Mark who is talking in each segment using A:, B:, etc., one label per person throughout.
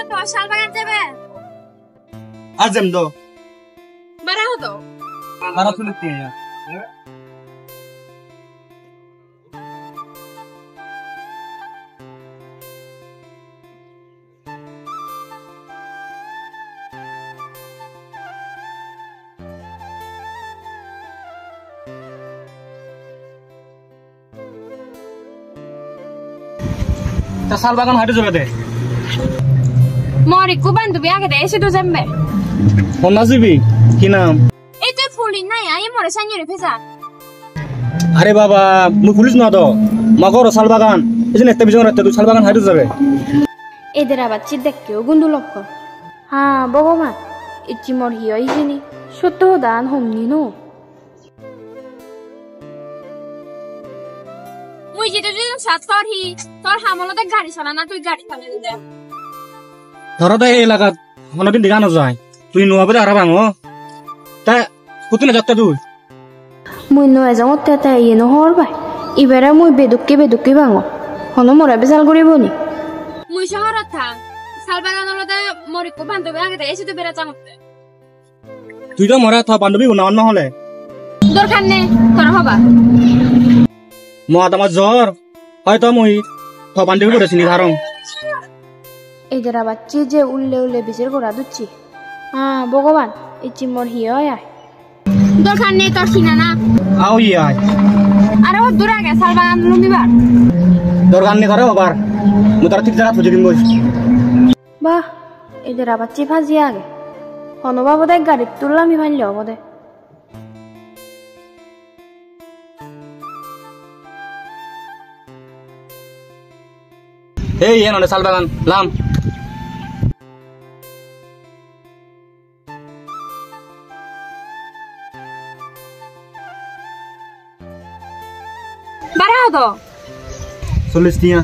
A: তো শাল বাগান যাবে
B: আজ যাম তো
A: বাড়া হতো
B: বারা তুলে দিয়ে তা শাল বাগান হাঁটে যাবে দে
A: মরি কো বান্ধবী আগে এসে তো যাবে
B: কোনা যাবি কি নাম
A: এই তুই ফুলি নাই আই মরে সাইরে ফেসা
B: আরে বাবা মুই পুলিশ না তো মগর শাল বাগান এজন্য একটা বিজন রাতে তুই শাল বাগান হাঁটে যাবে
A: এদের আবার চিত দেখকেও গুন্দু লক্ষ্য হ্যাঁ ভগবান ইচ্ছি মর হিয় ইজিনি সত্য দান হমনি নো মুই যেটা যদি সাত করহি তোর হামলতে গাড়ি চালানা তুই গাড়ি চালানি দে
B: ধরো তো এই এলাকাত কোনোদিন দেখা না যায় তুই নোয়াবে আর ভাঙো তা কোথায় যাত্রা তুই
A: মুই নয় যাওঁত তেতা ইয়ে নহর ভাই ইবারে মুই বেদুক্কি ভাঙো হনো মরা বেজাল করিব নি মুই শহরত থাক শাল বাগানলতে মরি কো বান্ধবী আগে এসে তো বেড়া চামতে
B: তুই তো মরা থা বান্ধবী না অন্য হলে
A: দরকার নেই তোর হবা
B: মত আমার জ্বর হয়তো মুই থ বান্ধবী করেছি নি ধারং
A: এদের আবার যে উল্লে বিচার করা দুচ্ছি হ্যাঁ ভগবান ইচ্ছি মর হিয় আয় দরকার নেই তোর কিনা না
B: আও আয়
A: আরে ও দূর আগে শাল বাগান লুমিবার
B: দরকার নেই করে আবার মুই তার ঠিক জায়গা খুঁজে দিন বস
A: বাহ এদের আবার ফাঁজি আগে হনবাবো দেখ গাড়ি তুললামই মানলে হবো দে
B: এই এন শাল বাগান লাম
A: বাড়াও তো
B: 40 টিয়া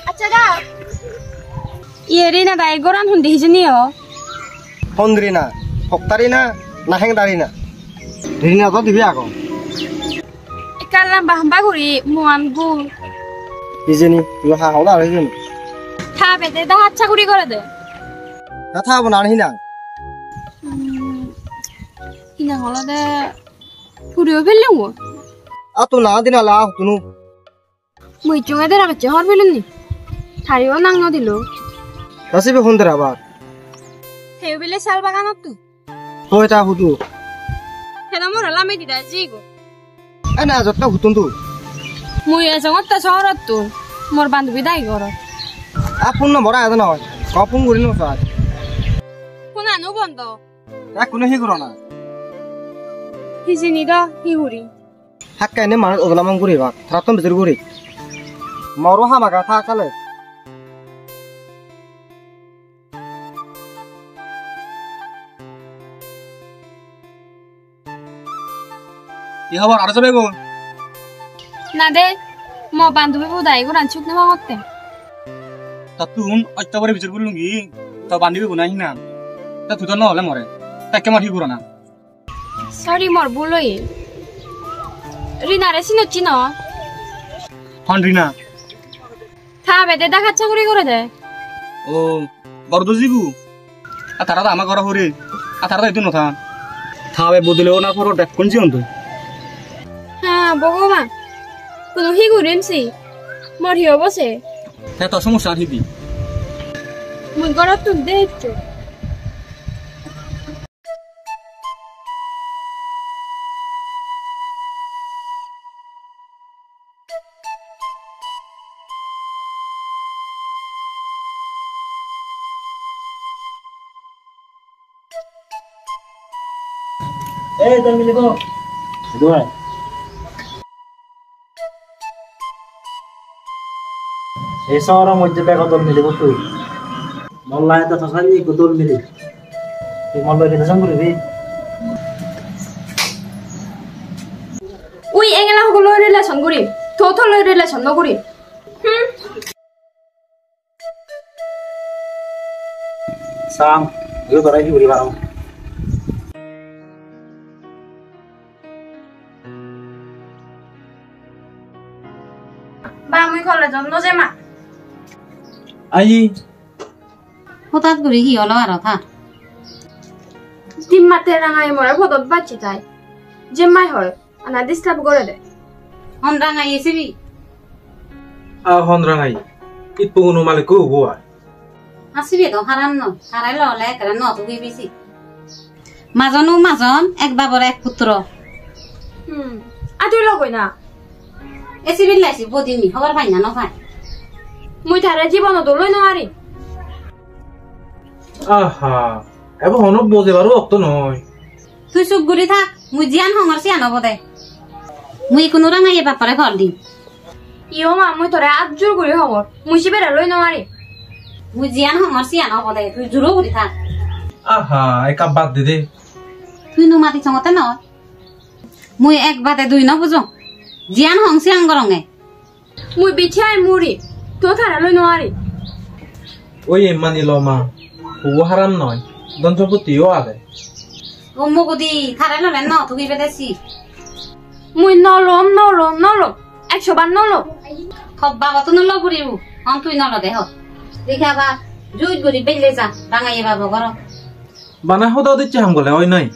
A: আচ্ছা দা ইয়েরি না দাই গোরান হুন্দি হিজনিও
C: হন্দ্রি না হক্তারি না না হেংদারি না রিনা তো দিবি আগো
A: কালাম বাহবা ঘুরি মুয়ান গুল
C: ইজেনি তুই হা হলা হইজেনি
A: খাবে দে দা আচ্ছা ঘুরি করে দে
C: কথা হবো না হিনা
A: ইনা হলো দে ঘুরিও ফেললাম গো
C: আ তো না দিনা লা তুনু
A: মুই চুঙে দে রাখছে হর ফেলুন নি থারিও নাং ন দিল
C: রাসিবে হন্দ্রা আবার
A: হেউ বিলে শাল বাগানত তু
C: হয়তা হুতু
A: হেনা মোর লামে দিদা জি গো
C: এনা যত্তা হুতুন তু
A: মুই এসঙ্গত তা শহরত তু মোর বান্ধবী দাই ঘর
C: আপন নম্বর আদা না হয় কপন করি না স্যার
A: কোনা নু বন্ধ
C: এক কোনো হি করো না
A: হিজিনি দ হি হুরি
C: হাক্কা এনে মানুষ ওদলামন করি বা থারাতন বিচার করি মরো হামাকা থাকালে
B: কি খবর আর যাবে গো
A: না দে মো বান্ধবী বউ দাই গো রাঞ্চুক না মাগতে
B: তা তুই অত্যাবারে বিচার করলুম কি তো বান্ধবী গুনাহি না তা তুই তো নহলে মরে তাকে মার ঠিক করো না
A: সরি মোর ভুলই রিনা রে চিনছি ন
B: হন রিনা
A: খাবে দে দেখাচ্ছা করে দে
B: ও বড় তো জিবু আর তারা তো আমার ঘর হরে আর তারা তো এত নথা থাবে বদলেও না পর দেখ কোন জীবন তুই
A: হ্যাঁ ভগবান কোনো হি ঘুরিনছি মোর হিও বসে
B: হ্যাঁ তোর সমস্যা আনবি
A: মুই ঘরত তুই দেখছো
C: এই তোর মিলে তো দুই এই শহরের মধ্যে ব্যাগ দল মিলিব তুই মল্লায় তো থসানি দল মিলি তুই মল্লায় কেন সঙ্গ করবি
A: থলৈ ৰিলেশ্যন কৰিম থলৈ ৰিলেশ্যন নকৰিম
B: চাম ইও ধৰাই কি কৰিবা আৰু
A: বা মই কলেজত নযামা
B: আজি
D: হঠাৎ করে কি হলো আর থা
A: তিম্মাতে রাঙাই মরা ফদত বাচ্চি তাই যে মাই হয় আনা ডিস্টার্ব করে দে
D: হন রাঙাই এসিবি
E: hon rangai it pungunu maliku gua
D: আসিবি তো হারাম ন হারাই ললে করে ন তো বেশি মাজনু মাজন এক বাবর এক পুত্র
A: আতুই লগই না
D: এসিবি লাইছি বদিমি খবর পাই না ন ভাই
A: মুই তারে জীবনত লই নোৱাৰি
E: aha ebo hono boje baru okto noy
D: তুই চুপ গুলি থাক মুই জিয়ান হঙর সিয়ান হব দে মুই কোনো রাঙাই বাপারে ঘর দিম
A: ইও মা মুই তোরে আজুর কৰি হবৰ মুই সিবেৰে লই নোৱাৰি
D: মুই জিয়ান হঙর সিয়ান হব দে তুই জুরো গুলি থাক
E: aha eka bad de
D: তুই নু মাতি সঙ্গতে নয় মুই এক বাদে দুই ন বুঝো জিয়ান হং সিয়ান গরঙে
A: মুই বিছাই মুৰি তো তাৰে লই নোৱাৰি
E: oye mani lo ma huwa haram noy don choputi o ade
D: ও মগদি থারাই ললে ন তুই বেদেছি
A: মুই নলম 100 বার নলম
D: খব বাবা তো নল বুড়িব হন তুই নল দেহ দেখা বা জুই গুড়ি বেলে যা রাঙাই বাবা ঘর
E: bana hoda de cham gole oy nai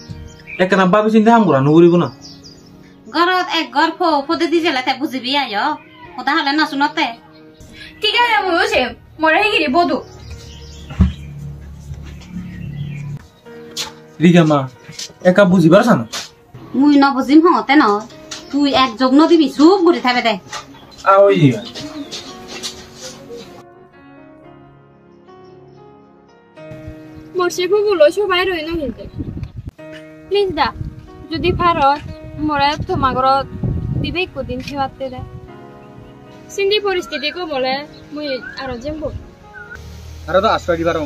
E: ekana babu sinde ham gura nuguri guna
D: ঘরত এক ঘর ফদে দি জেলাতে বুঝিবি আয় ওটা হলে না শুনতে
A: ঠিক আছে মুই ওছে মরে হিগিরি Badu
E: riga ma eka bujibar sano
D: মুই ন বুঝিম হতে ন তুই এক যোগ নদিবি সুপ গুড়ি থাকবে দে
E: a oye
A: মরছে বুবুলো সবাই রই না কিন্তু প্লিজ দা যদি ভারত মরে তোমাগর দিবে কদিন খেওয়াতে দে সিন্ধি পরিস্থিতি কো বলে মুই আরো জেমবো
B: আরে তো আশ্রয় দিবার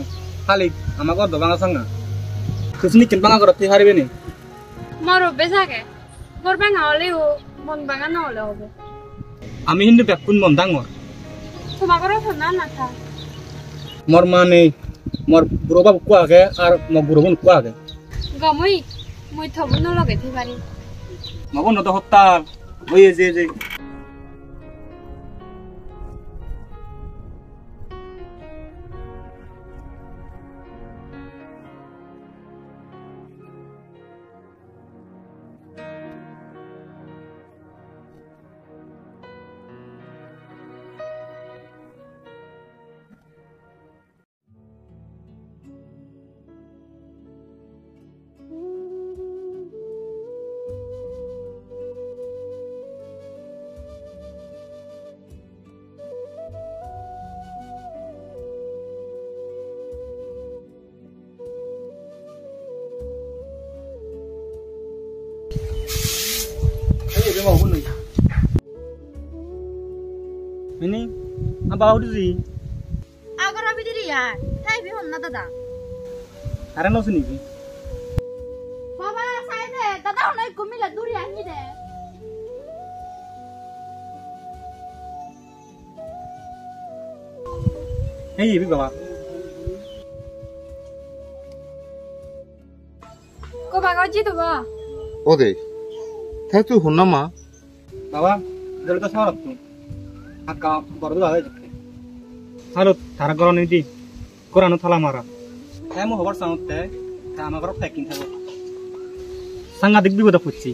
B: খালি আমাকে দবাঙ্গা সঙ্গা তুমি কিনবাঙ্গা করতে হারিবে নি
A: মর বেজাগে মোর বাঙা হলেও মন বাঙা না হলে হবে
B: আমি কিন্তু ব্যাকুন মন ডাঙর
A: তোমাগর ফোনা না থা
B: মোর মানে মোর বুড়ো বাবু কোয়া আগে আর মোর বুড়ো বোন কোয়া আগে
A: গমই মুই থবু ন লগে থি পারি
B: মগন তো হত্যা ওই যে Ini apa udah sih?
A: আগর আমি দিরি আর তাই বি হন না দাদা
B: Karena no sini.
A: বাবা সাই দে দাদা অনেক ঘুমিলে দূরে আনি দে
B: Hey, ibu bawa.
A: কো বাগাজি তো বা
C: ওদে তাই তুই শুন না মা
B: Bawa, dari tas orang tuh. Akka baru tuh ada juga. Halo, thara koran ini. Koran itu thala mara. Saya mau kabar sangat teh. Saya mau kabar packing thabo. Sangat digbi bodoh pucci.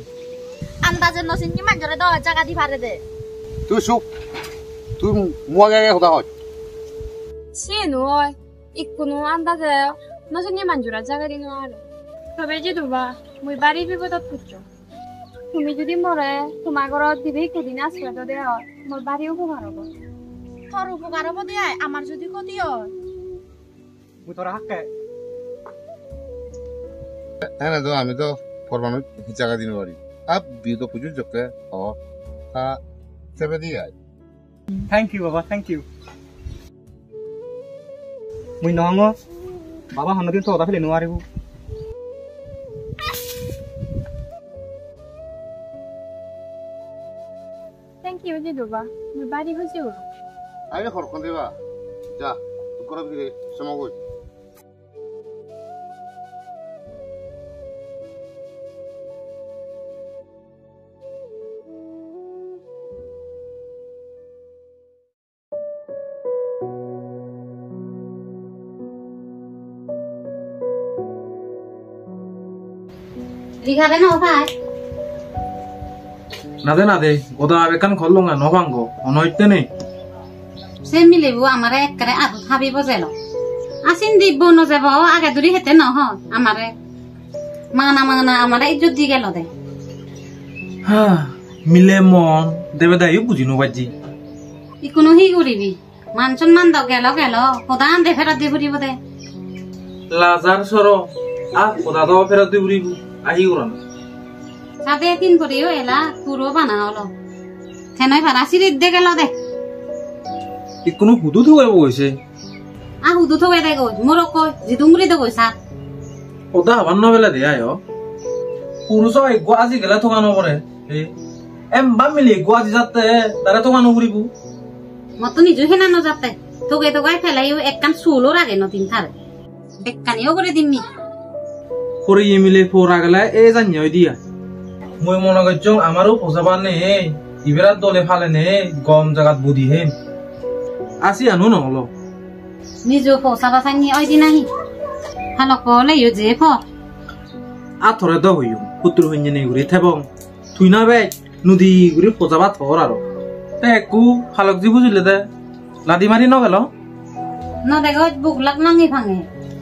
A: আন্দাজে নসিন কি মানজরে দ জায়গা দি পারে দে
C: তুই চুপ তুই মোয়া গায়ে কথা হয়
A: সে নয় ইকুনো আন্দাজে নসিন কি মানজরা জায়গা দি নয় তবে যে দুবা মুই বাড়ি বিপদত পুচ্ছো তুমি যদি মরে তোমার ঘরত দিবে কদিন আশ্রয় তো দেয় মোর বাড়ি উপকার হব তোর উপকার হব দেয় আমার যদি ক্ষতি হয়
B: Mutora hakke.
C: হ্যাঁ তো আমি তো ফরমানো জায়গা দিন পারি আপ বিয়ে তো পুজো জকে ও তা সেবে দিয়ে আয়
B: Thank you, Baba. Thank you. Mui nongo. Baba hanu din to ta phile nuari bu.
A: যে দোবা বাড়ি হয়েছে ওর
C: আরে খরকন দেবা যা করে দিলে সমগো
D: লিখাবে না ভাই
E: না দে ওদা আবেকান খললো না নভাঙ্গ অনইতে নেই
D: সে মিলিব আমারে একবারে আধ ভাবিব যেল আসিন দিব নযাব আগে দূরি হেতে নহয় আমারে মাংনা আমারে ইজ্জত দি গেল দে
E: হ্যাঁ মিলে মন দেবে দাইও বুঝি নবাজি
D: ইকোনো হি করিবি মান সম্মান দাও গেল সদান দে ফেরত দি ফুরিব দে
E: লাজার সর আ ওদা দাও ফেরত দি বুড়ি আহি উড়ান
D: সাদে কিন করিও এলা পুরো বানা হলো থেনই ভাড়া সিরিত দে গেল দে
E: ইকোনো হুদু থুয়ে বইছে
D: হুদু থবে দে গো মোর কই জিদুংরি দে কইছা
E: ওদা আবার নবেলা দে আয় পুরুষ গোয়াজি গেলে থকানো পরে এম বা মিলি গোয়াজি যাতে তারা থকানো ঘুরিব
D: মতো নিজু হেনা নযাতে তোগাই ফেলাইও একখান চুলো রাগে নতিন থারে বেকানিও করে দিমনি
E: পরে ইয়ে মিলে পড়া গেলে এ জানি দিয়া মই মনে করছ আমারও পোষাবার নেই ইবেরার দলে ফালে নে গম জাগাত বুদ্ধি হে আসি আনো নহলো
D: নিজে ফসাবা চাঙি ওই দি নাহি ভালো কলে ইউ যে ফ
E: আথরে দ হইও পুত্র হইনি নেই ঘুরে থেবং তুই না বে নদী ঘুরে পোষাবা থর আরো তে একু ফালক জি বুঝিলে দে লাদি মারি ন গেল
D: ন দেখো বুক লাগ নাঙি ভাঙে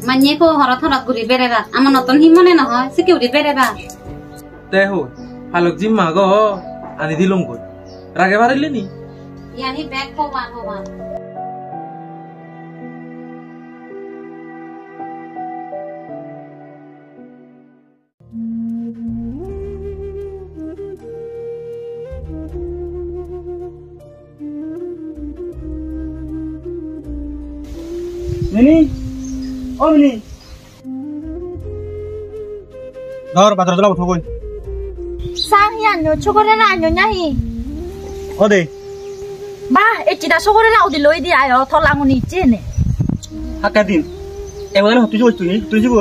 D: মানিয়ে কো হর থরক ঘুরি বেরেবা আমার নতুন হিমনে নহয় সিকিউরিটি বেরেবা
E: তে হো ফালক জি মাগ আনি দিলুম কই রাগে বাড়িলে নি
D: ইয়ানি ব্যাগ হবান
B: মিনি ও মিনি ধর বাজার জলা উঠো কই
A: সাহি আনো 초콜릿 আনো নাহি
B: ও দে
A: বা এটিটা 초콜릿 어디 লই দি আয় থলাঙনি চেনে
B: হাকা দিন এবারে তুই যাবি তুই যাবি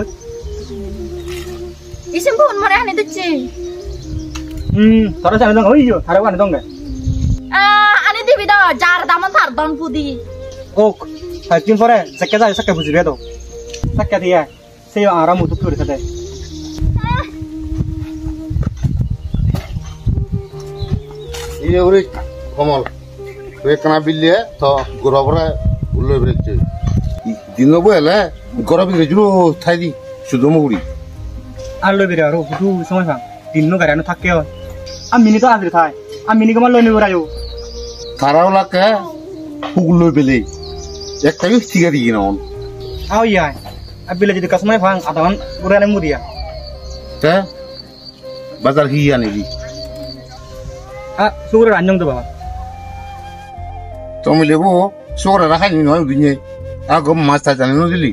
A: ইসিম ফোন মরে আনি দিচ্ছি
B: তোরা জানি দঙ্গ হইছো তারে আনি দঙ্গ
A: আনি দিবি দ যার দাম থার দন ফুদি
B: ও ফাইটিং পরে সাক্কা যায় সাক্কা বুঝিবে তো সাক্কা দিয়া সেই আরাম উঠু করে থাকে
C: এই ওরে কমল রে কানা বিলে তো গরবরা উল্লে বেরছে দিন বলে গরব রেজুরো থাই দি সুদমগুড়ি
B: আর লই বেরে আর উঠু সময় ফা দিন গারানো থাকে আমি মিনি তো আজরে থাই আমি মিনি কমাল লই নিব রায়ো
C: তারাও লাগে পুগুলো বেলে একটাই ঠিক আছে কি না
B: আও ইয়াই আবিলে যদি কাসময় ফাং আদান গুরানে মুদিয়া
C: তে বাজার কি আনি দি
B: সুগুরে রাঞ্জং তো বাবা
C: তুমি লেবো সোরা রাখাই নি নয় দিনে আগম মাছ তা জানি নদিলি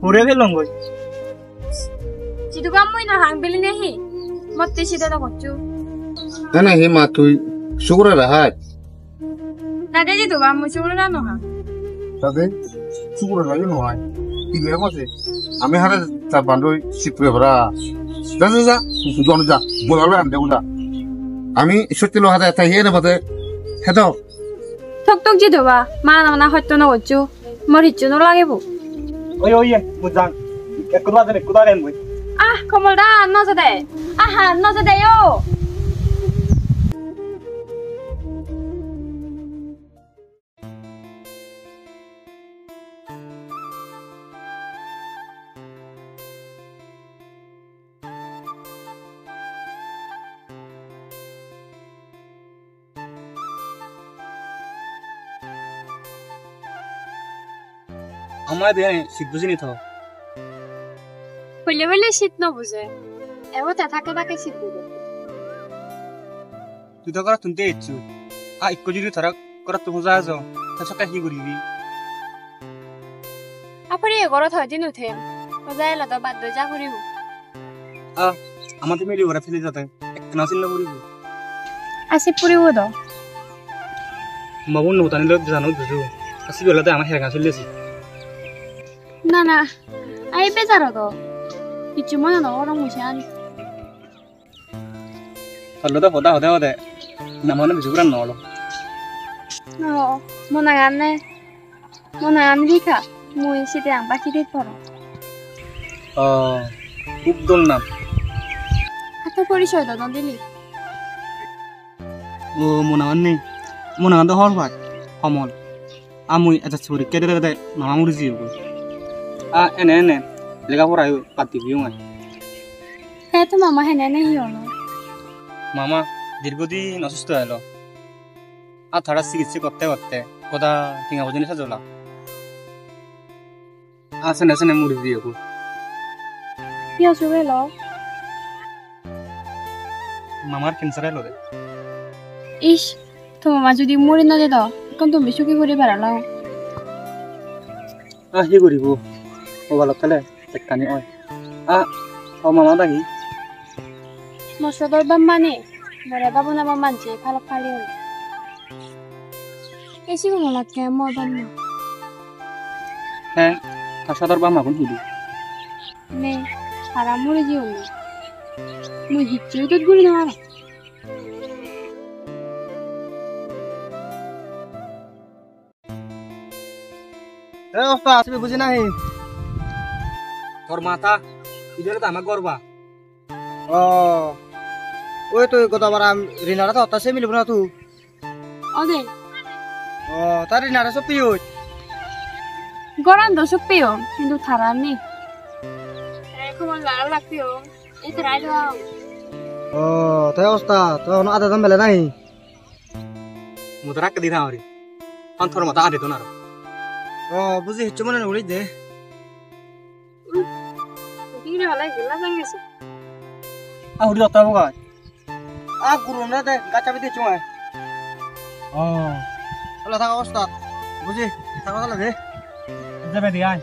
B: পুরে ফেলং গই
A: 지도 감모이나 항빌리네 히 멋대 시대다 거쭈
C: না হে মা তুই সোরা রাহাত
A: 나대지도 감모 쇼르라 노하
C: তাতে সোরা রাই নয় কি লে বসে আমি হারে তা বান্ডই শিপরে ভরা যা যা যা জন যা বলাবে আনতে উদা আমি সত্যি লো হাতে তাই হেনে বতে হেতো
A: 톡톡 지도 봐 마나마나 헛도나 거쭈 머리쭈 놀라게보
B: ওই ওই মুজাং একদা জানে কুদারে মই
A: 아 거물다 안 넣어도 돼 아하 안 넣어도 돼요
B: আমার দেনে শীত বুঝিনি তো
A: 홀레홀레 쉿 넣어보세 에보다 다케다케 쉿 보고
B: তুই তো করা তুনতে ইচ্ছু ইক্কো যদি ধরা করা তো বোঝা আছো তা সকা কি করিবি
A: 앞으로 이거로 더 দিন উঠে ওজাইলা তো বাদ যা করিব
B: আমাদের মিলি ওরা ফেলে যেতে এক নাসিল না করিব
A: আসি পুরিব দ
B: মাবুন নতানি লোক জানো বুঝু আসি বেলাতে আমার হেরাঙ্গা চলেছি
A: না না আই বেজার তো কিছু মনে না ওরা মুছে আনি
B: হলো তো হদা হদা হদা নামানে বুঝু করার নলো
A: মনে গান লিখা মুই সেটা আং বাকি দিতে পারো
B: খুব দোল নাম
A: এত পরিচয় দাদা দিলি
B: ও মনাগান তো হর ভাই সমল আমি এটা ছড়ি কেটে দে মামা মুড়ি জিও এনে লেখাপড়ায় বাদ দিবি
A: হ্যাঁ তো মামা হেনে নেই হলো
B: মামা দীর্ঘদিন অসুস্থ হলো আর থাড়া চিকিৎসা করতে করতে কোথা টিঙা পর্যন্ত সাজলা আসেনে মুড়ি দিয়ে
A: কি অসুখ এলো
B: মামার ক্যান্সার এলো রে
A: ইস তো মামা যদি মরে না যেত এখন তুমি সুখী করে বেড়ালাও
B: কি করিব ও ভালো তাহলে একখানি হয় মামা দাগি
A: মশলার বাম মানে মরে বাবু না বাম মানছে ভালো খালি হল এসি কোনো লাগে মই বাম না
B: হ্যাঁ সদর বাম এখন হিলি
A: নে সারা মরে যেও না মুই হিচ্ছি তো ঘুরি না
B: আসবে বুঝি নাই তোর মাথা ইদের তো আমার গর্বা
F: ওই তো গতবার রিনারা তো হতাশে মিলব না তুই
A: অদে
F: তার রিনারা সব প্রিয়
A: গরম দশক পেও কিন্তু থারা নি এখন লাল লাগতেও এই তো রাইড
F: তাই অবস্থা তো আধা দাম বেলে নাই
B: মুদরা কে দিনা হরি তোর মাথা আদে তো না
F: বুঝি হিচ্ছু মনে উড়ি দে
A: কি রে ভালো গেলা জানিস
F: উড়ি দত্তা বগা গুরু না দে গাছা বিতে চুমায় তাহলে থাকা অবস্থা বুঝি থাকা তাহলে দে
B: যাবে দি আয়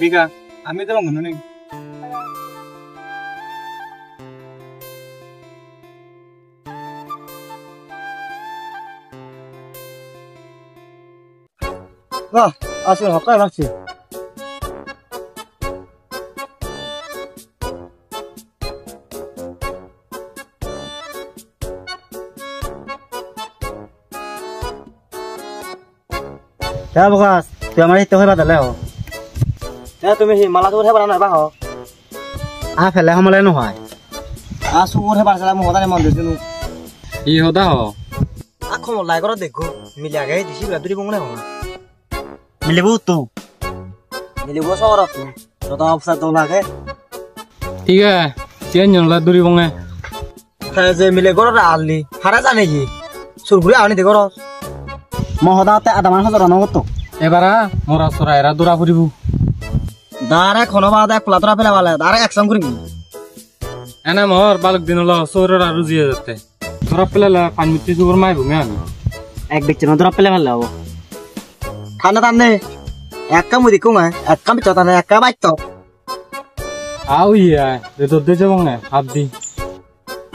B: বিগা আমি তো মনে নেই
F: বাহ আসলে হকায় লাগছে হ্যাঁ বকাস তুই আমার হিতে হয়ে বাদালে হ হ্যাঁ তুমি মালা তো উঠে বানা বাহ ফেলে সমলে নহয় চুর উঠে পারছিলাম হদানে মন দিছিলো
B: ই হদা হ
F: খমল লাই করে দেখো মিলি আগে দিছি বেলা দুরি বংনে হল মিলিব তো মিলিব শহরত যত অবস্থা তো লাগে
B: ঠিক আছে চেন জনলা দূরি বঙে
F: যে মিলে গড় আললি হারা জানে কি সুরগুড়ি আনি দে গড় মহদাতে আধা মান হাজার নগত
B: এবারা মোরা সরা এরা দূরা ফুরিব
F: দারে খনবা দা খোলা তোরা ফেলা বালে দারে একসঙ্গ করিবি
B: এনা মোর বালক দিন হলো সৌররা রুজিয়ে যাতে তোরা পেলে পানি মিত্তি সুগর মাইব মে আমি
F: এক দেখছি না তোরা পেলে ভালো হবো ঠান্ডা টানে এক কাম দিকু মা এক কাম চতানে এক কাম বাইতো
B: আও ইয়া রে তো দে যাবঙে হাবদি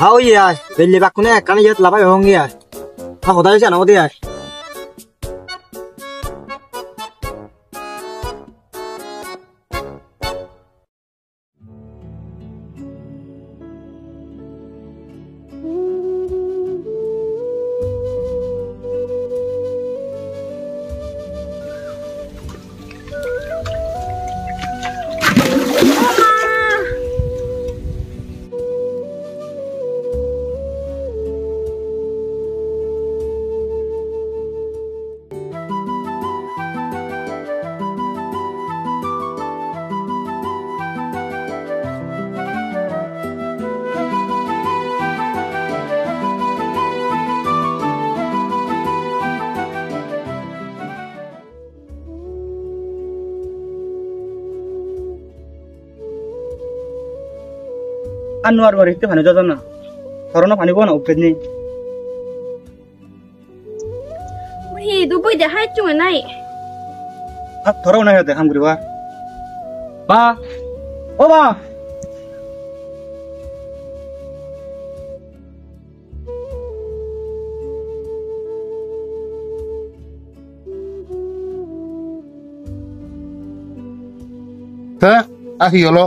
F: হাও ইয়া বেলি বাকুনে এক কানে ইয়ত লাবাই হঙ্গিয়া হদাই জানো দিয়া
B: আনোয়ার বাড়ি হইতে পানি যাও না ধরো পানি বনা উপরে নেই
A: হি দুবই দেখাই চুঙে নাই
B: ধরো না দেখাম করিবা বা ও বা
C: হ্যাঁ আহি হলো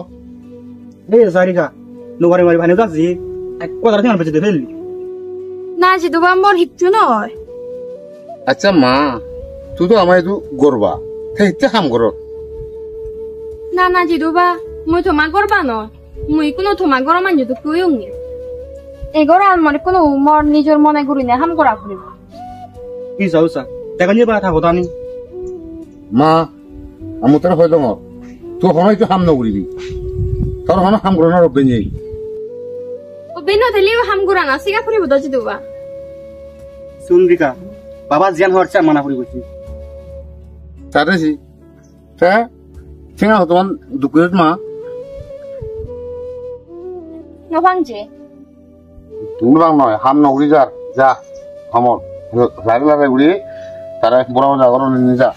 B: এই সারিকা নোবারে মারি ভানে যাচ্ছি এক কথা ঠিক পেছে দে ফেললি
A: না জিদুবা মোর হিচ্ছু নয়
C: আচ্ছা মা তুই তো আমার একটু গর্বা সেইতে কাম কর
A: না না জিদুবা মই তোমা করবা নয় মই কোনো তোমা গরম আনি তো কই উনি এগর আলমারি কোনো মর নিজের মনে ঘুরি না হাম করা ফুরিব
B: কি যাওসা দেখা নিয়ে পাঠা কথা নি
C: মা আমি তোর হয়তো মর তুই হন একটু হাম নকরিবি তোর হন হাম করো না রব্বে নেই
A: ও বিনো দিলিও হাম গুরা না সিগা ফুরিব তো জিদুবা
B: সুন্দরিকা বাবা জিয়ান হওয়ার চা মানা করি বলছি
C: তাতেছি তা ঠিক আছে তোমার দুপুরের মা
A: নভাংজে
C: দুর্বাং নয় হাম নকরি যার যা আমর লাগে লাগে উড়ি তারা বড় জাগর নিয়ে যা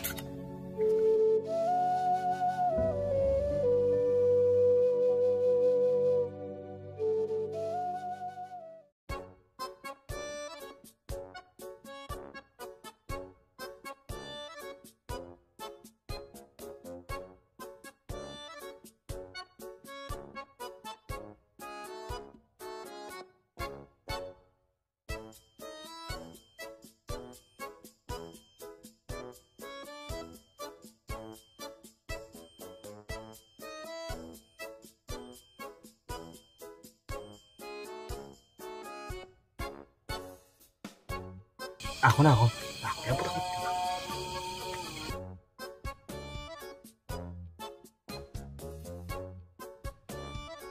B: এখন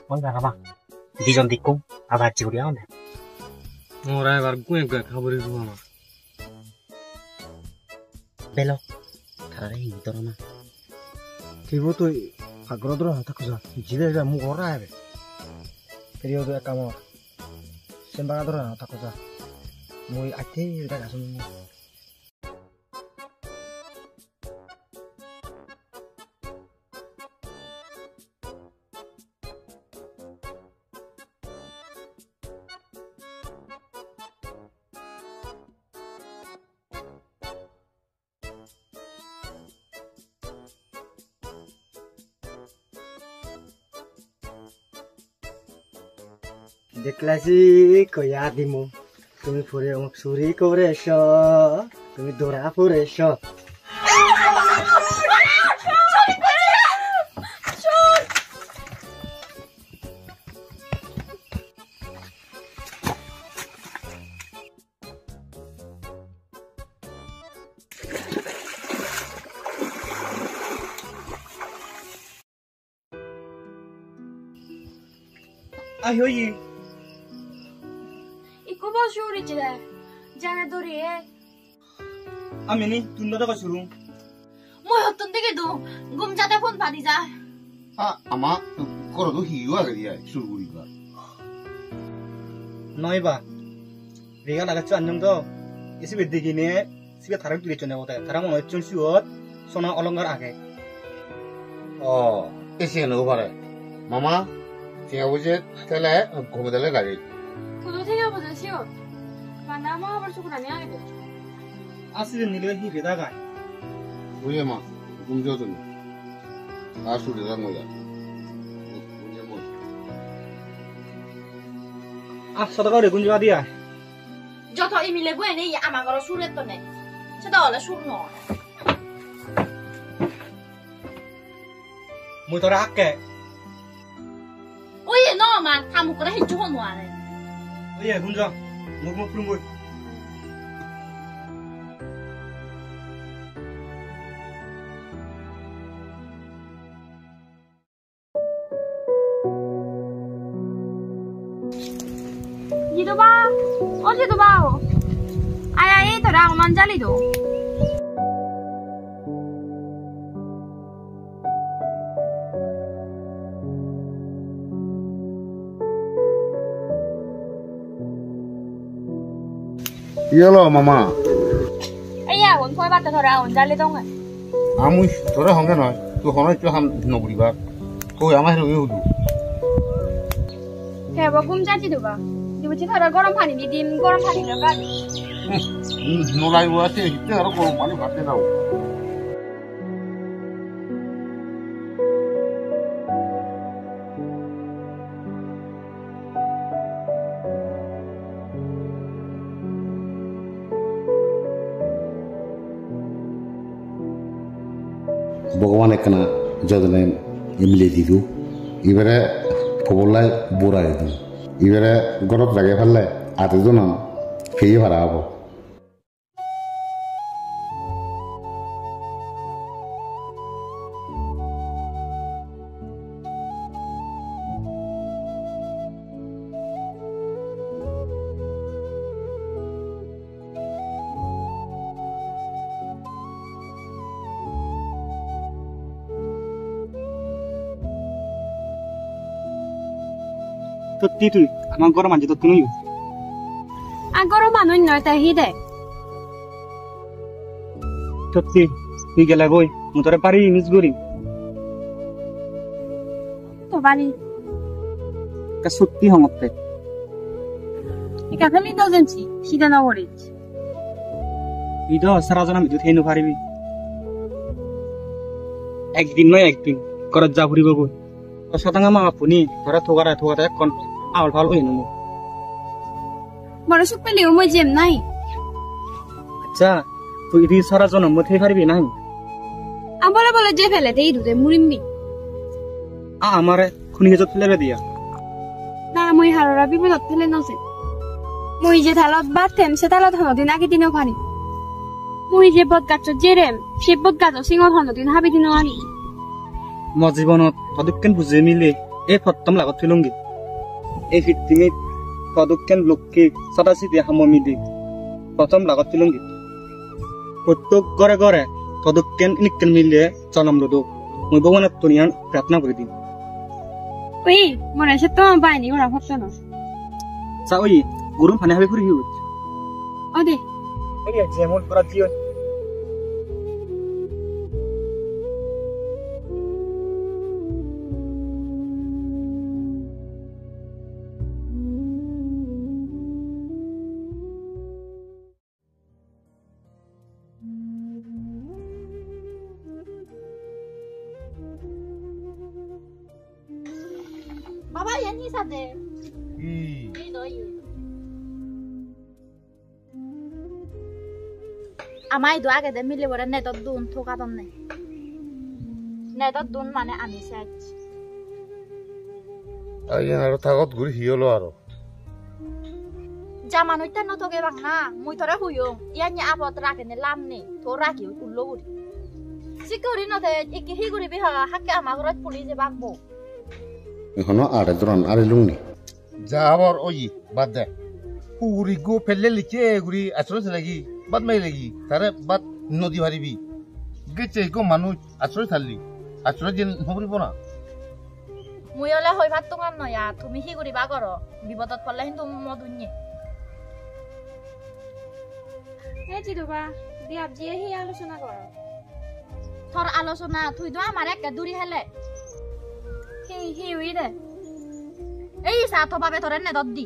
B: ওই বাবা দুজন দিক কম আবার চিগুড়ি আও না
E: মোরা এবার গুয়ে গুয়ে খাবরি রু আমার
F: বেলো তারা এই তোর না
B: কিবো তুই আগ্রহ ধরে হাতে খুঁজা জিরে যা মু ঘর আবে পেরিও তো এক কামর সেম্বা ধরে হাতে খুঁজা মই আইতে এটা গাছ
F: দেখলাছি কয়া দিমু তুমি ফুরে আমাক চুরি করেছ তুমি দৌড়া ফুরেছ
B: আই হই
A: ইকো বসু রিচে জানা দরি
B: আমি নি তুই না দেখা শুরু
A: মই হতন থেকে দো গুম যাতে ফোন পাদি যা
C: আমা করো তো হিও আগে দিয়া শুরু করিবা
B: নয়বা রেগা লাগাচ্ছ আনজম তো এসে বেদ দেখিনে সিবে থারাক তুলে চনে বতে তারা মনে হচ্ছে সিওত সোনা অলঙ্কার আগে
C: ও এসে নেবো পারে মামা ঠিক বুঝে তাহলে ঘুমে দিলে গাড়ি
A: কোথা থেকে বসেছিও বানা মা আবার শুকনা নিয়ে আগে
B: আসলে নিলে হি রেদা গায়
C: বুঝে মা ঘুম যাও তুমি আর শুরু রেদা মজা
B: সদকা রে গুঞ্জবা দিয়া
A: যত ইমিলে বই নেই আমার ঘর সুরের তো নেই সেটা হলে সুর নয়
B: মুই তোরা আকে
A: ওই ন মা থামু করে হিজু হন ওয়ারে
B: ওই গুঞ্জ মুখ মুখ ফুলুম বই
A: জিদু বা ও জিদু বা আয় আয় তোরা অমান জালি দো
C: ইয়েলো মামা
A: এই আগুন কই বাতা তোরা অন জালি দং
C: আমি তোরা হঙ্গে নয় তুই হন একটু হাম নকরিবা কই আমার হেরো ইউদু
A: হে বগুম জাতি দুবা দিবছি তোরা গরম পানি দি দিন গরম পানি লাগা
C: নোলাই আছে হিতে আর গরম পানি ভাতে দাও ভগবান একখানা যতনে এমলে দিদু এবারে খবরলাই বোরা দিদু এবারে গরত লাগে ফেললে আতে জন ফেয়ে ভাড়া হবো
B: সত্যি তুই আমার ঘর মাঝে তো তুই
A: আগর মানুষ নয় তাই হি দে
B: সত্যি তুই গেলে বই মু তোরে পারি মিস করি
A: তো বাড়ি
B: সত্যি হমতে
A: একা ফেলি দোজেনছি সিধা না ওরে
B: ইদো সারা জন আমি তো থেই পারিবি একদিন নয় একদিন করত যা ফুরিব বই তো শতাঙ্গা মা পুনি ধরা থোকাটা এখন আউল ফাল হই নমু
A: বড় সুখ পেলেও মই জেম নাই
B: আচ্ছা তুই ইদি সারা জন মধ্যে পারিবি নাই
A: আবার বলে যে ফেলে দেই দুতে মুরিমবি
B: আমারে খুনিকে যত ফেলে দিয়া
A: না মই হাররা বিপদ ফেলে নছে মই যে থালত বাতেম সে থালত হনদিন আগে দিনও পানি মই যে বদ গাছ জেরেম সে বদ গাছ সিংহ হনদিন হাবি দিনও আনি
B: মো জীবনত পদক্ষেপ বুঝে মিলে এই প্রথম লাগত ফিলুঙ্গি এই ফিটিমিত পদক্ষেপ লোককে সদাসি দিয়ে হামমি দি প্রথম লাগত ফিলুঙ্গি প্রত্যেক ঘরে ঘরে পদক্ষেপ নিকেন মিলে জনম রোদ মই ভগবানের তুনিয়ান প্রার্থনা করে দিন
A: ওই মনে সে তো বাইনি ওরা হচ্ছে না
B: চা ওই গরম পানি হবে ফুরি হচ্ছে
A: ও দে
B: এই যেমন করা জিও
D: বাবা ইয়ানি সাথে আমাই দো আগে দে মিলে বড় নেটত দুন থোকা দম নাই নেটত দুন মানে আমি সাইজ
C: আই আর থাকত ঘুরি হিয়লো আর
D: জামানুইতা নথকে বাং না মুই তোরে হুইও ইয়ানি আপত রাখে নে লামনে তো রাখি উল্লো গুরি সিকিউরি নথে একি হি গুরি বিহা হাকে আমা ঘরত পুলিশে বাগবো
C: এখনো আড়ে দরান আড়ে লুংনি যা আবার ওই বাদ দে পুরি গো ফেললে লিখে গুরি আশ্রয় লাগি বাদ মাই লাগি তারে বাদ নদী হারিবি গেছে গো মানুষ আশ্রয় থাললি আশ্রয় দিন হবরিব না
D: মুই হলে হই ভাত তোমার নয়া তুমি হি গুরি বা করো বিপদত পড়লে কিন্তু মদুন্যে
A: এ জিদুবা বিয়াব জিয়ে হি আলোচনা কর
D: তোর আলোচনা তুই তো আমার একটা দূরি হেলে
A: হি উই দে
D: এই সাথ ভাবে তোরে নে দদ্দি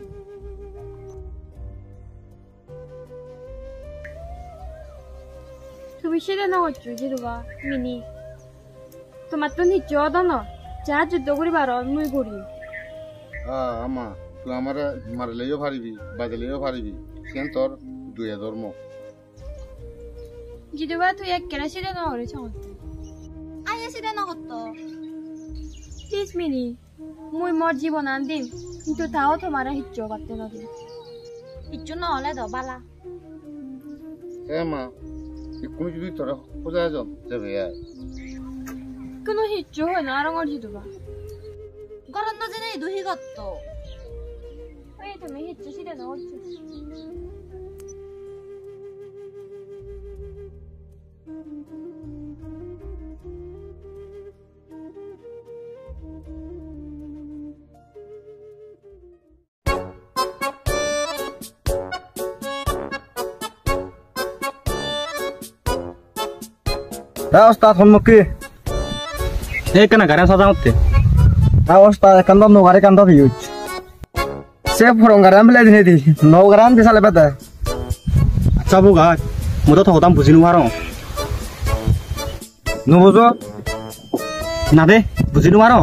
A: তুমি সেটা না হচ্ছো জিদুবা মিনি তোমার তো নিচ্ছ অদন যা যুদ্ধ করি বার মুই করি
C: আমা তুই আমার মারলেও পারিবি বাদলেও পারিবি সেন তোর দুয়া ধর্ম
A: জিদুবা তুই এক কেনা সেটা না হরে চমৎকার
D: আইয়া সিদে নগত
A: প্লিজ মিনি মুই মোর জীবন আন দিম কিন্তু তাও তোমার হিচ্ছ করতে না দিম
D: ইচ্ছু নহলে দ বালা
C: এ মা কোনো যদি তোরা খোঁজা যান যাবে
A: কোনো হিচ্ছ হয় না আর আমার জিদুবা
D: গরম নজেনে দুহি গত্ত
A: ওই তুমি হিচ্ছ সেটা না হচ্ছে
F: ওস্তাদ সম্মুখী
B: এই কেন গাড়ি সাজা হচ্ছে
F: ওস্তাদ কান্দ নগারে কান্দ ভিউজ সে ফরং গারাম বেলা দিনে দি নগারাম দিছালে বেদা
B: আচ্ছা বুগা মই তো থকতাম বুঝি নোৱাৰো
F: নবুঝো
B: না দে বুঝি নোৱাৰো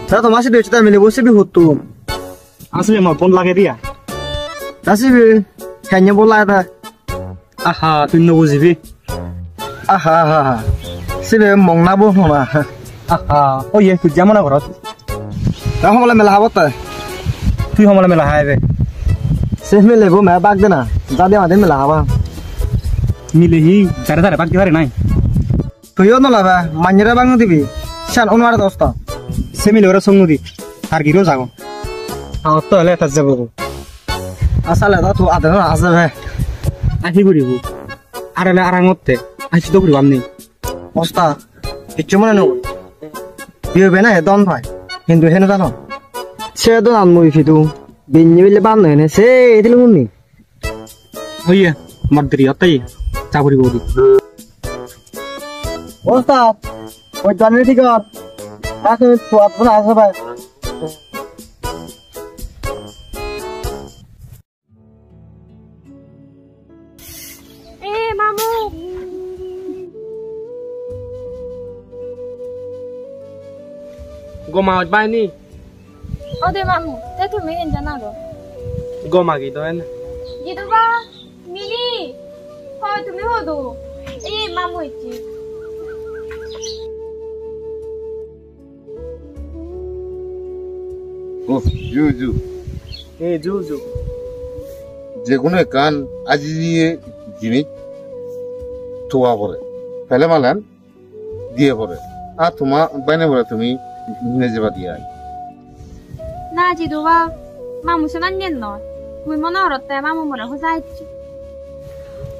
F: তা তোমার সাথে হচ্ছে মিলে বসে বি হতো
B: আসলে মই ফোন লাগে দিয়া
F: আসিবি খাইয়ে বলা এটা
B: আহা তুই নবুঝিবি
F: আহা হা হা সিবে মংনাবো হনা
B: আহা ওই তুই যেমন ঘরত
F: তা সমলে মেলা হব তাই
B: তুই সমলে মেলা হাইবে
F: সে মিলেব মে বাগ দেনা যা দে মাদে মেলা হবা
B: মিলেহি যারে যারে বাক দিবারে নাই
F: তুইও নলাবা মাঞ্জরা বাং দিবি শান অনমার দস্তা
B: সে মিলে ওরা সঙ্গ দি আর গিরো যাগো আমার তো হলে এটা যাবো
F: আসলে তো তো আদর আছে ভাই
B: আহি করিব আর হলে আরামতে আইছি তো করিব আমনি
F: অস্তা কিচ্ছু মনে নয় দিবে না দন ভাই কিন্তু হেন জানো সে তো নাম মুই ফিতু বিনি বিলে বান নয় সে এদিল মুনি
B: ওইয়া মর্দরি অতাই চাবরি গৌরি
F: অস্তা ওই জানি ঠিক আছে তো আপনা আছে ভাই
A: মামু
E: গমা বাইনি
A: ওদে মামু তে তুমি হেন জানা গো
E: গমা কি তো না
A: জিদুবা মিলি হয় তুমি হদো এই মামু ইচ্ছি
C: ও জু
E: এ জু
C: যে কোনো কান আজি দিয়ে জিনিস থোয়া পড়ে ফেলে মালান দিয়ে পড়ে আর তোমার বাইনে পড়ে তুমি নিজে বা দিয়ে
A: না জিদুবা মামু সে নান্যেন নয় মুই মনে হরতে মামু মরে হজা ইচ্ছি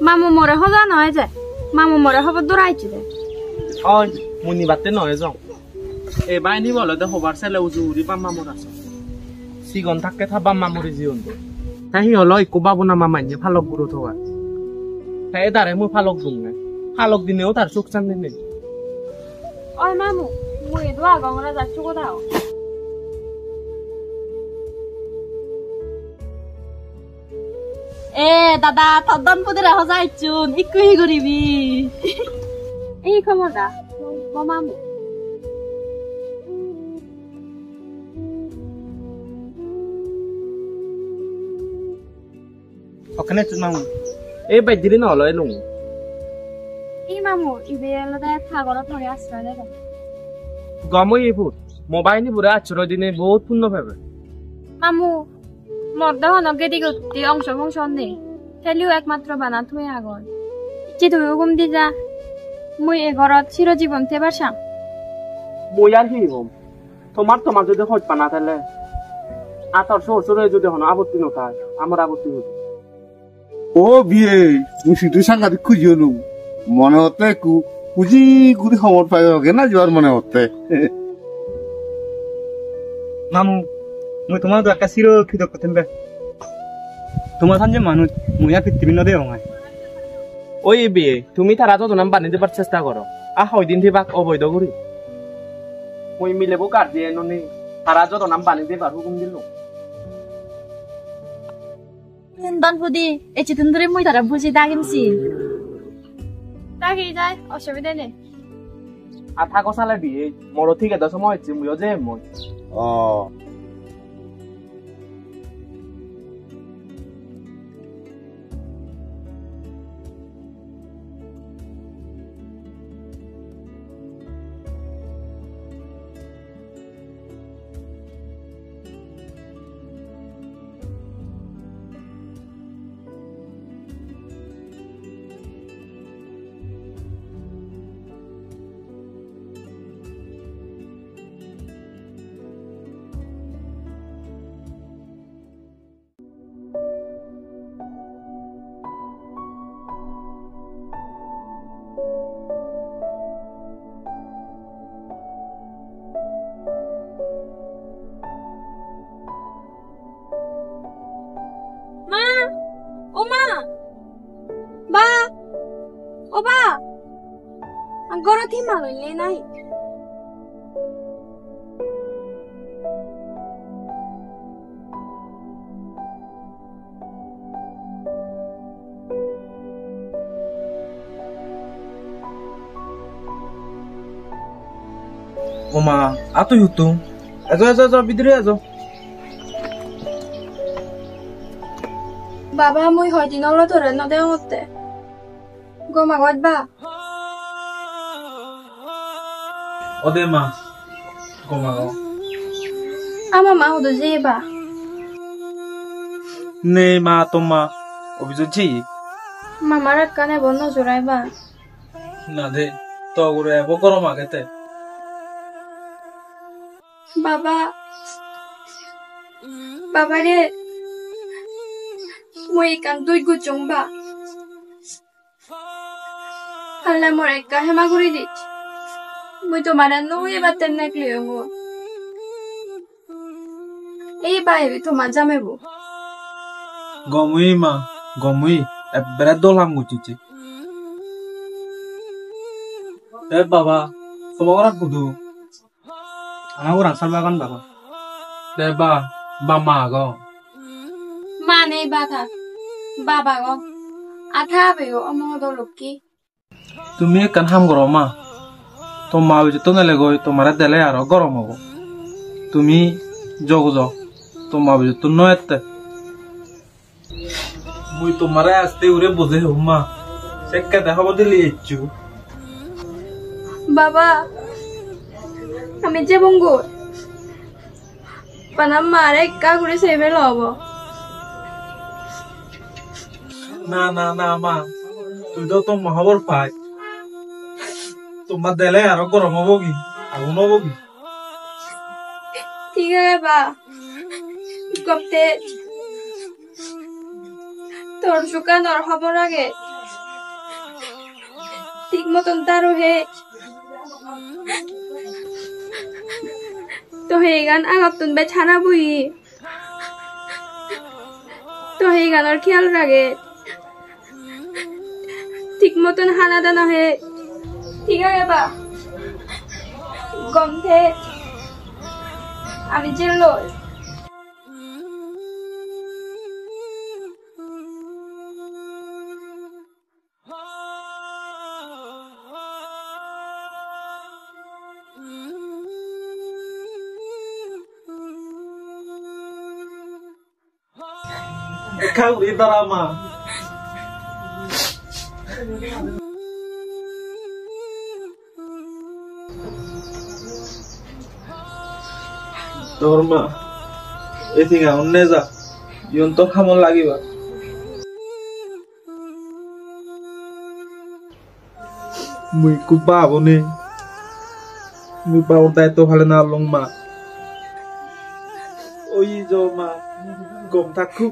A: মামু মরে হজা নয় যে মামু মরে হব দৌড়াইছি যে
E: ওই মুনি বাতে নয় যাও এ বাইনি বলে দে হবার ছেলে উজুরি বাম্মা মোর আছে সিগন থাকে থা বাম্মা মরি জীবন তো তাই হলো একো বাবু না মামাইনে ফালক গুরু থোয়া তাই দারে মুই ফালক দুং না ফালক দিনেও তার চোখ চান নেই
A: ওই মামু মুই দোয়া গঙ্গরা যাচ্ছু কোথাও
G: এ দাদা তদ্দন পদে রাহ যাইছুন ইকুই করিবি
A: এই খবরটা মামু
B: ওখানে তুই মামু
E: এ বাইদিরি ন হলো এলুং
A: এই মামু ইবে এলাদা সাগরত ধরে আশ্রয় দেব
E: গমই এই ফুট মোবাইল নি বুড়া আছর দিনে বহুত পূর্ণ পাবে
A: মামু মর্দহ নগেদি গতি অংশ নেই খেলিও একমাত্র বানাত হয়ে আগর যে তুমি হুকুম দি যা মুই এ ঘরত চিরজীবন থেবার সাম
E: মই আর কি হম তোমার যদি হজ পানা তাহলে আতর শ্বশুরে যদি হন আপত্তি নথায় আমার আপত্তি হতো
C: ও বিয়ে শুধু সাংঘাতিক খুঁজি হলো মনে হতে খুঁজি গুড়ি সমর পাই হোক না যাওয়ার মনে হতে
B: মামু মুই তোমার একটা চিরক্ষিত করতেন বে তোমার যে মানুষ মুই আর পৃথিবীর নদী হমায়
E: ওই বিয়ে তুমি তারা তো নাম বানিয়ে দেবার চেষ্টা করো ওই দিন থেকে অবৈধ করি ওই মিলেবো গার্জিয়ান নেই তারা যত নাম বানিয়ে দেবার হুকুম দিল
G: দন পদি এই চিতুন ধরে মুই তারা বুঝি দাগিমছি
A: তাকে যায় অসুবিধা নেই
E: আর থাকো সালে বিয়ে মোরও ঠিক আছে সময় হচ্ছে মুইও যে মই
C: ও
A: মা ও মা বা ও বা গরত হি মালইলে নাই
E: ওমা আতো ইউতু এজো বিদ্রে এজো
A: বাবা মুই হয়দিন হলো তোরে নদে হতে গো মাগত বা
E: Ode ma. Gomago.
A: Ama ma hodo jeba.
E: Ne ma toma. Obizoji.
A: Mama rakkane bonno jorai ba.
E: Na de. To gure ebo gorom agete.
A: Baba. Baba re. Moi kan dui gu chungba. Alla more ka hema guri dit. Moi to mara no e baten na kliyo. Ei bai bi to majamebo.
E: Gomui ma. Gomui. Ebere dolam gucici. Baba. Semua kudu.
B: Ana orang salbagan baba.
E: Ba. Mama go.
A: Mane bata. Baba go. Atha beyo amodo lokki.
E: Tumi kan ham goroma. Toma bejo to nele go tomara dele aro gorom hobo. Tumi jogo. Toma bejo to noette. Mui tomara aste ure boze homa. Sekka dekhabo dili echu.
A: Baba. Ami je bongo. Panam mare ka gure sebe lobo.
E: Na ma. Tu do to mahabor pai. Toma dele aro gorom hobo gi. Agun hobo gi.
A: ঠিক আছে বা কমতে তোর শুকানোর খবর আগে ঠিক মতন তারও হে তো হে গান আগাতুন বে ছানা বুই তো হে গানের খেয়াল রাখে ঠিক মতন হানা দানা হে ঠিক আছে বা গমতে আমি jello
E: Kau idarama. Dorma. Etinga onneza. Yonto kamon lagi ba. Mui kupa bone. Mui pa urtai to phale na long ma. Oi jo ma. Gom thakku.